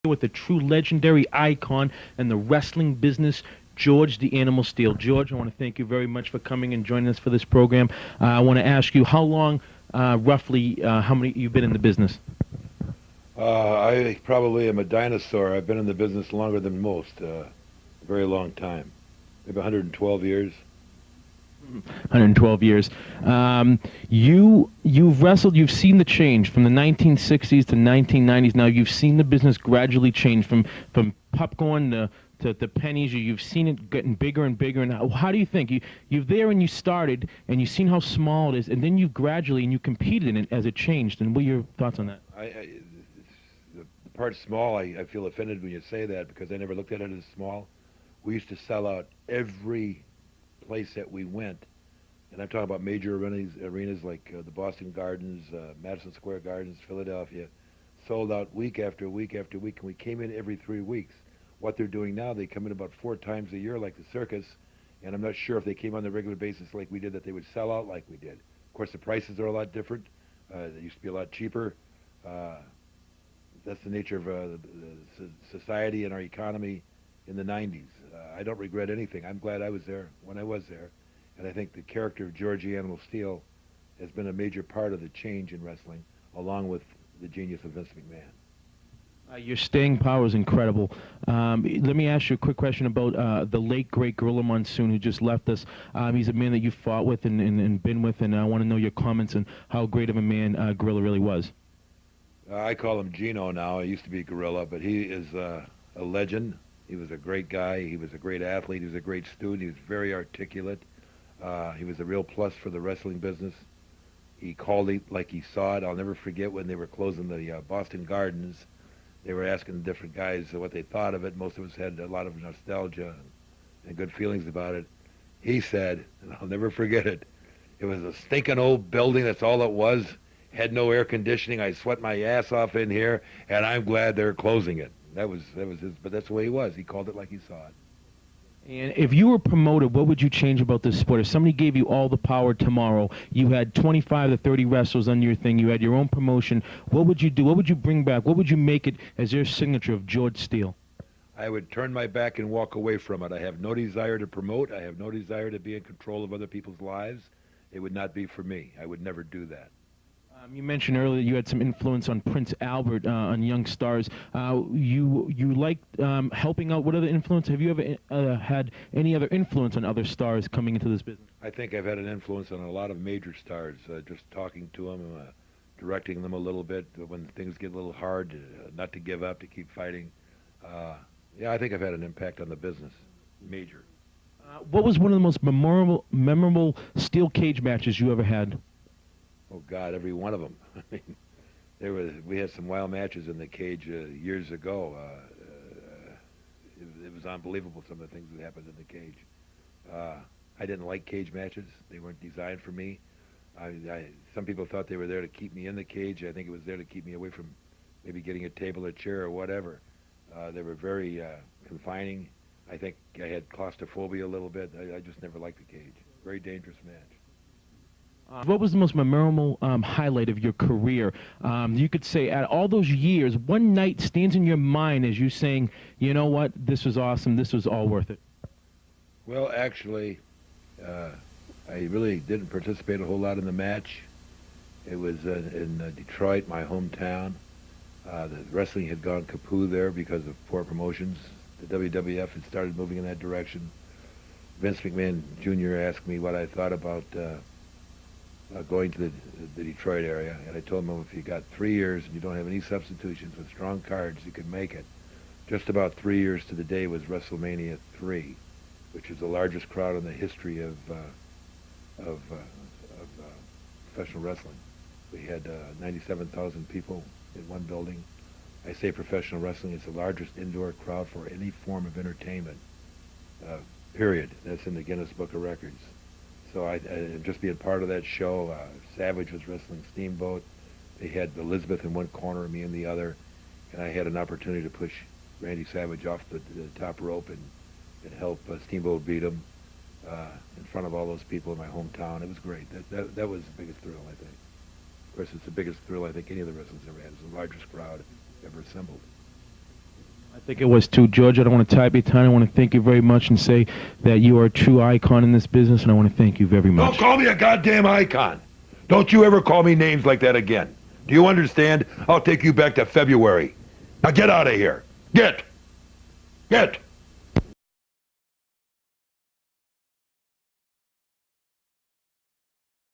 with a true legendary icon in the wrestling business, George the Animal Steele. George, I want to thank you very much for coming and joining us for this program. I want to ask you how long, roughly, how many you've been in the business? I probably am a dinosaur. I've been in the business longer than most, a very long time, maybe 112 years. 112 years. You've wrestled. You've seen the change from the 1960s to 1990s. Now you've seen the business gradually change from popcorn to pennies. You've seen it getting bigger and bigger. And how do you think you're there and you started and you've seen how small it is, and then you gradually and you competed in it as it changed. And what are your thoughts on that? The part small, I feel offended when you say that because I never looked at it as small. We used to sell out every place that we went, and I'm talking about major arenas like the Boston Gardens, Madison Square Gardens, Philadelphia, sold out week after week after week, and we came in every 3 weeks. What they're doing now, they come in about 4 times a year like the circus, and I'm not sure if they came on the regular basis like we did that they would sell out like we did. Of course, the prices are a lot different. They used to be a lot cheaper. That's the nature of the society and our economy in the 90s. I don't regret anything. I'm glad I was there when I was there. And I think the character of George the Animal Steele has been a major part of the change in wrestling, along with the genius of Vince McMahon. Your staying power is incredible. Let me ask you a quick question about the late, great Gorilla Monsoon, who just left us. He's a man that you fought with and been with, and I want to know your comments on how great of a man Gorilla really was. I call him Gino now. He used to be Gorilla, but he is a legend. He was a great guy. He was a great athlete. He was a great student. He was very articulate. He was a real plus for the wrestling business. He called it like he saw it. I'll never forget when they were closing the Boston Gardens. They were asking different guys what they thought of it. Most of us had a lot of nostalgia and good feelings about it. He said, and I'll never forget it, it was a stinking old building. That's all it was. Had no air conditioning. I sweat my ass off in here, and I'm glad they're closing it. That was his, but that's the way he was. He called it like he saw it. And if you were promoted, what would you change about this sport? If somebody gave you all the power tomorrow, you had 25 to 30 wrestlers on your thing, you had your own promotion, what would you do? What would you bring back? What would you make it as your signature of George Steele? I would turn my back and walk away from it. I have no desire to promote. I have no desire to be in control of other people's lives. It would not be for me. I would never do that. You mentioned earlier you had some influence on Prince Albert, on young stars. You liked helping out. What other influence? Have you ever had any other influence on other stars coming into this business? I think I've had an influence on a lot of major stars, just talking to them, directing them a little bit when things get a little hard, not to give up, to keep fighting. Yeah, I think I've had an impact on the business, major. What was one of the most memorable steel cage matches you ever had? Oh God, every one of them. I mean, we had some wild matches in the cage years ago. It was unbelievable, some of the things that happened in the cage. I didn't like cage matches. They weren't designed for me. Some people thought they were there to keep me in the cage. I think it was there to keep me away from maybe getting a table or chair or whatever. They were very confining. I think I had claustrophobia a little bit. I just never liked the cage. Very dangerous match. What was the most memorable highlight of your career? You could say, at all those years, one night stands in your mind as you saying, you know what, this was awesome, this was all worth it. Well, actually, I really didn't participate a whole lot in the match. It was in Detroit, my hometown. The wrestling had gone kaput there because of poor promotions. The WWF had started moving in that direction. Vince McMahon Jr. asked me what I thought about going to the Detroit area, and I told him, if you got 3 years and you don't have any substitutions with strong cards, you could make it. Just about 3 years to the day was WrestleMania 3, which was the largest crowd in the history of professional wrestling. We had 97,000 people in one building. I say professional wrestling is the largest indoor crowd for any form of entertainment, period. That's in the Guinness Book of Records. So I just being part of that show, Savage was wrestling Steamboat. They had Elizabeth in one corner, me in the other, and I had an opportunity to push Randy Savage off the top rope and help Steamboat beat him in front of all those people in my hometown. It was great. That was the biggest thrill, I think. Of course, it's the biggest thrill I think any of the wrestlers ever had. It's the largest crowd ever assembled. I think it was too. George, I don't want to type your time. I want to thank you very much and say that you are a true icon in this business, and I want to thank you very much. Don't call me a goddamn icon. Don't you ever call me names like that again. Do you understand? I'll take you back to February. Now get out of here. Get.